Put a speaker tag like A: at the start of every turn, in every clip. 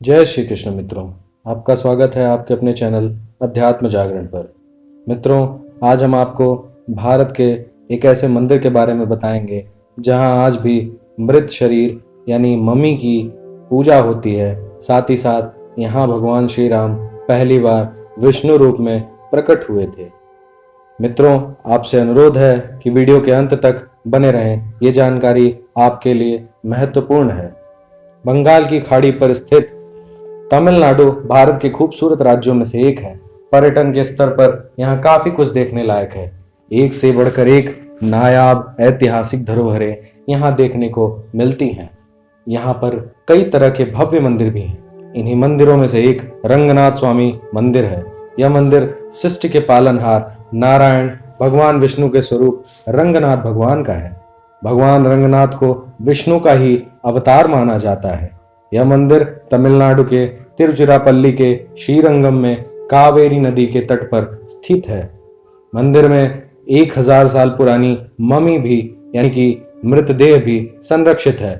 A: जय श्री कृष्ण मित्रों। आपका स्वागत है आपके अपने चैनल अध्यात्म जागरण पर। मित्रों, आज हम आपको भारत के एक ऐसे मंदिर के बारे में बताएंगे जहां आज भी मृत शरीर यानी मम्मी की पूजा होती है। साथ ही साथ यहां भगवान श्री राम पहली बार विष्णु रूप में प्रकट हुए थे। मित्रों, आपसे अनुरोध है कि वीडियो के अंत तक बने रहें। ये जानकारी आपके लिए महत्वपूर्ण है। बंगाल की खाड़ी पर स्थित तमिलनाडु भारत के खूबसूरत राज्यों में से एक है। पर्यटन के स्तर पर यहाँ काफी कुछ देखने लायक है। एक से बढ़कर एक नायाब ऐतिहासिक धरोहरें यहाँ देखने को मिलती हैं। यहाँ पर कई तरह के भव्य मंदिर भी हैं। इन्हीं मंदिरों में से एक रंगनाथ स्वामी मंदिर है। यह मंदिर सृष्टि के पालनहार नारायण भगवान विष्णु के स्वरूप रंगनाथ भगवान का है। भगवान रंगनाथ को विष्णु का ही अवतार माना जाता है। यह मंदिर तमिलनाडु के तिरुचिरापल्ली के श्रीरंगम में कावेरी नदी के तट पर स्थित है। मंदिर में 1000 साल पुरानी ममी भी यानी कि मृतदेह भी संरक्षित है।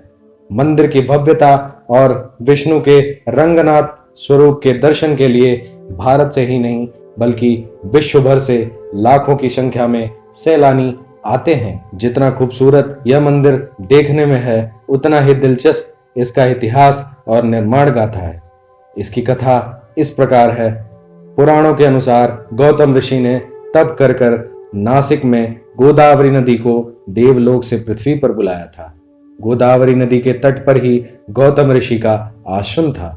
A: मंदिर की भव्यता और विष्णु के रंगनाथ स्वरूप के दर्शन के लिए भारत से ही नहीं बल्कि विश्व भर से लाखों की संख्या में सैलानी आते हैं। जितना खूबसूरत यह मंदिर देखने में है, उतना ही दिलचस्प इसका इतिहास और निर्माण गाथा है। इसकी कथा इस प्रकार है। पुराणों के अनुसार गौतम ऋषि ने तप कर कर नासिक में गोदावरी नदी को देवलोक से पृथ्वी पर बुलाया था। गोदावरी नदी के तट पर ही गौतम ऋषि का आश्रम था।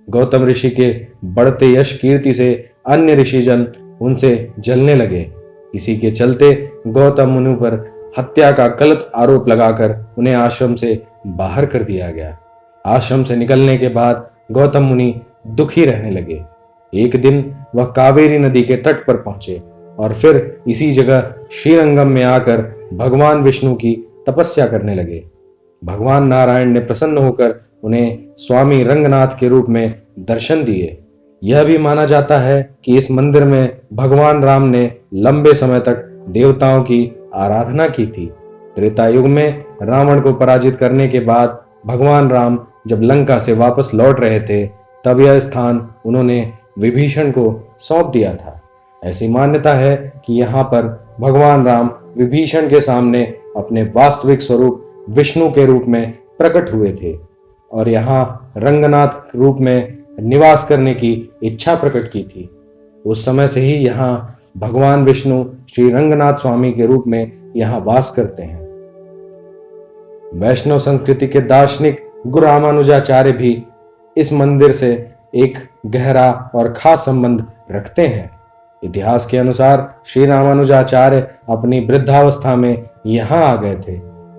A: गौतम ऋषि के बढ़ते यश कीर्ति से अन्य ऋषिजन उनसे जलने लगे। इसी के चलते गौतम मुनि पर हत्या का गलत आरोप लगाकर उन्हें आश्रम से बाहर कर दिया गया। आश्रम से निकलने के बाद गौतम मुनि दुखी रहने लगे। एक दिन वह कावेरी नदी के तट पर पहुंचे और फिर इसी जगह श्रीरंगम में आकर भगवान विष्णु की तपस्या करने लगे। भगवान नारायण ने प्रसन्न होकर उन्हें स्वामी रंगनाथ के रूप में दर्शन दिए। यह भी माना जाता है कि इस मंदिर में भगवान राम ने लंबे समय तक देवताओं की आराधना की थी। त्रेता युग में रावण को पराजित करने के बाद भगवान राम जब लंका से वापस लौट रहे थे, तब यह स्थान उन्होंने विभीषण को सौंप दिया था। ऐसी मान्यता है कि यहाँ पर भगवान राम विभीषण के सामने अपने वास्तविक स्वरूप विष्णु के रूप में प्रकट हुए थे और यहाँ रंगनाथ रूप में निवास करने की इच्छा प्रकट की थी। उस समय से ही यहाँ भगवान विष्णु श्री रंगनाथ स्वामी के रूप में यहाँ वास करते हैं। वैष्णव संस्कृति के दार्शनिक गुरु रामानुजाचार्य भी इस मंदिर से एक गहरा और खास संबंध रखते हैं। इतिहास के अनुसार श्री रामानुजाचार्य अपनी वृद्धावस्था में यहाँ आ गए थे।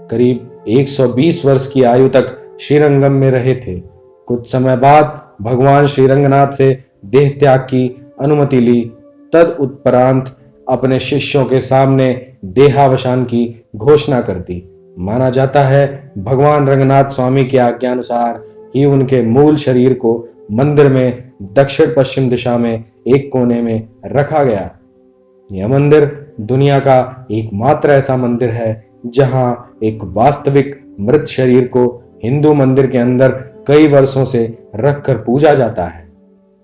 A: करीब 120 वर्ष की आयु तक श्रीरंगम में रहे थे। कुछ समय बाद भगवान श्री रंगनाथ से देह त्याग की अनुमति ली। तद उत्परांत अपने शिष्यों के सामने देहावसान की घोषणा कर दी। माना जाता है भगवान रंगनाथ स्वामी की आज्ञानुसार ही उनके मूल शरीर को मंदिर में दक्षिण पश्चिम दिशा में एक कोने में रखा गया। यह मंदिर दुनिया का एकमात्र ऐसा मंदिर है जहां एक वास्तविक मृत शरीर को हिंदू मंदिर के अंदर कई वर्षों से रखकर पूजा जाता है।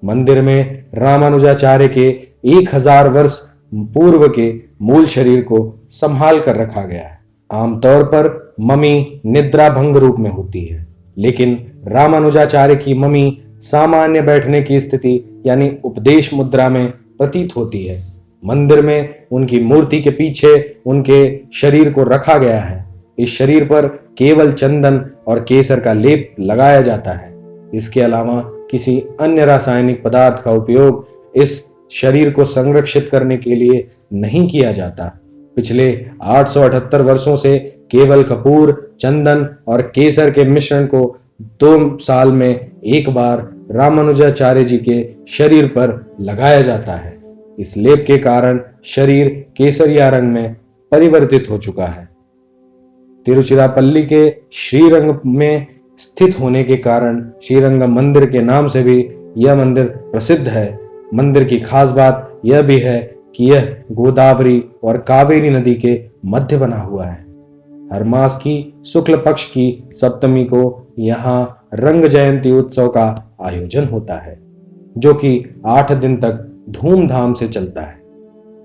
A: मंदिर में रामानुजाचार्य के 1000 वर्ष पूर्व के मूल शरीर को संभाल कर रखा गया है। आमतौर पर ममी निद्रा भंग रूप में होती है, लेकिन रामानुजाचार्य की ममी सामान्य बैठने की स्थिति यानी उपदेश मुद्रा में प्रतीत होती है। मंदिर में उनकी मूर्ति के पीछे उनके शरीर को रखा गया है। इस शरीर पर केवल चंदन और केसर का लेप लगाया जाता है। इसके अलावा किसी अन्य रासायनिक पदार्थ का उपयोग इस शरीर को संरक्षित करने के लिए नहीं किया जाता। पिछले 878 वर्षों से केवल कपूर, चंदन और केसर के मिश्रण को 2 साल में एक बार रामानुजाचार्य जी के शरीर पर लगाया जाता है। इस लेप के कारण शरीर केसरिया रंग में परिवर्तित हो चुका है। तिरुचिरापल्ली के श्रीरंग में स्थित होने के कारण श्रीरंगम मंदिर के नाम से भी यह मंदिर प्रसिद्ध है। मंदिर की खास बात यह भी है कि यह गोदावरी और कावेरी नदी के मध्य बना हुआ है। हर मास की शुक्ल पक्ष की सप्तमी को यहाँ रंग जयंती उत्सव का आयोजन होता है, जो कि 8 दिन तक धूमधाम से चलता है।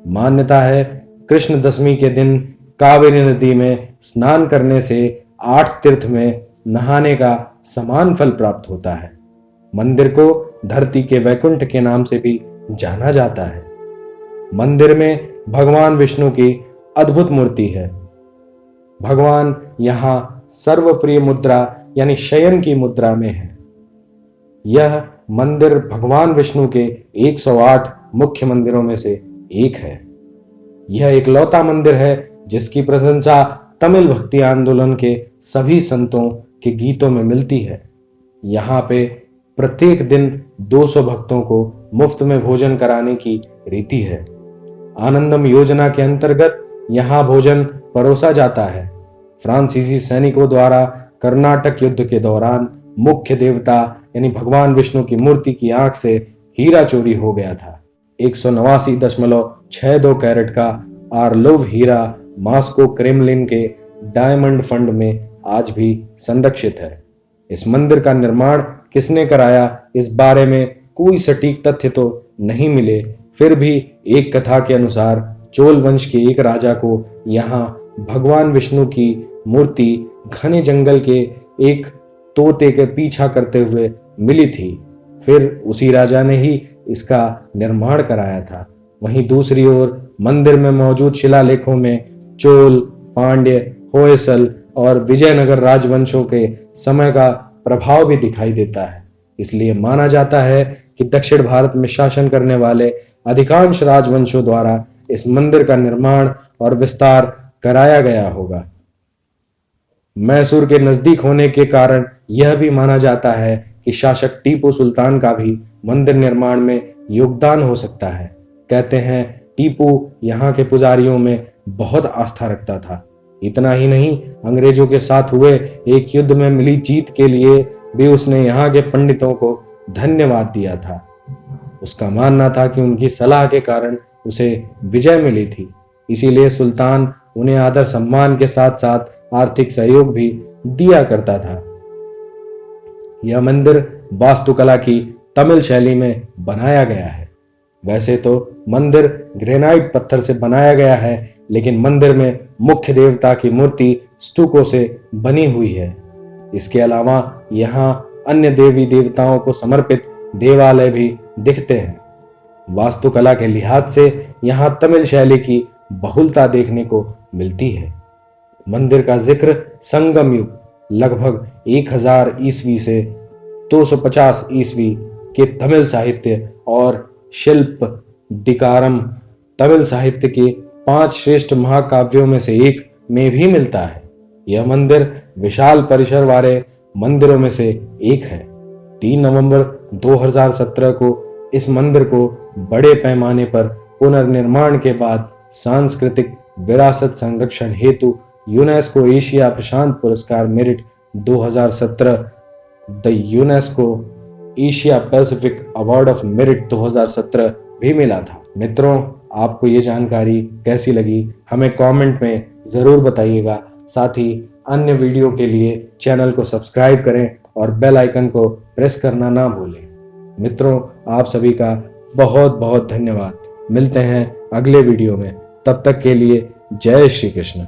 A: मान्यता है कृष्ण दशमी के दिन कावेरी नदी में स्नान करने से 8 तीर्थ में नहाने का समान फल प्राप्त होता है। मंदिर को धरती के वैकुंठ के नाम से भी जाना जाता है। मंदिर में भगवान विष्णु की अद्भुत मूर्ति है। भगवान यहाँ सर्वप्रिय मुद्रा यानी शयन की मुद्रा में है। यह मंदिर भगवान विष्णु के 108 मुख्य मंदिरों में से एक है। यह इकलौता मंदिर है जिसकी प्रशंसा तमिल भक्ति आंदोलन के सभी संतों के गीतों में मिलती है। यहाँ पे प्रत्येक दिन 200 भक्तों को मुफ्त में भोजन कराने की रीति है। आनंदम योजना के अंतर्गत यहाँ भोजन परोसा जाता है। फ्रांसीसी सैनिकों द्वारा कर्नाटक युद्ध के दौरान मुख्य देवता यानी भगवान विष्णु की मूर्ति की आंख से हीरा चोरी हो गया था। 189.62 कैरेट का आर्लोव हीरा मॉस्को क्रेमलिन के डायमंड फंड में आज भी संरक्षित है। इस मंदिर का निर्माण किसने कराया, इस बारे में कोई सटीक तथ्य तो नहीं मिले। फिर भी एक कथा के अनुसार चोल वंश के एक राजा को यहाँ भगवान विष्णु की मूर्ति घने जंगल के एक तोते के पीछा करते हुए मिली थी। फिर उसी राजा ने ही इसका निर्माण कराया था। वहीं दूसरी ओर मंदिर में मौजूद शिलालेखों में चोल, पांड्य, होयसल और विजयनगर राजवंशों के समय का प्रभाव भी दिखाई देता है। इसलिए माना जाता है कि दक्षिण भारत में शासन करने वाले अधिकांश राजवंशों द्वारा इस मंदिर का निर्माण और विस्तार कराया गया होगा। मैसूर के नजदीक होने के कारण यह भी माना जाता है कि शासक टीपू सुल्तान का भी मंदिर निर्माण में योगदान हो सकता है। कहते हैं टीपू यहाँ के पुजारियों में बहुत आस्था रखता था। इतना ही नहीं, अंग्रेजों के साथ हुए एक युद्ध में मिली जीत के लिए भी उसने यहाँ के पंडितों को धन्यवाद दिया था। उसका मानना था कि उनकी सलाह के कारण उसे विजय मिली थी। इसीलिए सुल्तान उन्हें आदर सम्मान के साथ साथ आर्थिक सहयोग भी दिया करता था। यह मंदिर वास्तुकला की तमिल शैली में बनाया गया है। वैसे तो मंदिर ग्रेनाइट पत्थर से बनाया गया है, लेकिन मंदिर में मुख्य देवता की मूर्ति स्टूको से बनी हुई है। इसके अलावा यहाँ अन्य देवी देवताओं को समर्पित देवालय भी दिखते हैं। वास्तुकला के लिहाज से यहाँ तमिल शैली की बहुलता देखने को मिलती है। मंदिर का जिक्र संगम युग लगभग 1000 ईस्वी से 250 ईस्वी के तमिल साहित्य और शिल्प दिकारम तमिल साहित्य के 5 श्रेष्ठ महाकाव्यों में से एक में भी मिलता है। यह मंदिर विशाल परिसर वाले मंदिरों में से एक है। 3 नवंबर 2017 को इस मंदिर को बड़े पैमाने पर पुनर्निर्माण के बाद सांस्कृतिक विरासत संरक्षण हेतु यूनेस्को एशिया प्रशांत पुरस्कार merit 2017, the UNESCO Asia Pacific award of merit 2017 भी मिला था। मित्रों, आपको ये जानकारी कैसी लगी हमें कमेंट में जरूर बताइएगा। साथ ही अन्य वीडियो के लिए चैनल को सब्सक्राइब करें और बेल आइकन को प्रेस करना ना भूलें। मित्रों, आप सभी का बहुत बहुत धन्यवाद। मिलते हैं अगले वीडियो में। तब तक के लिए जय श्री कृष्ण।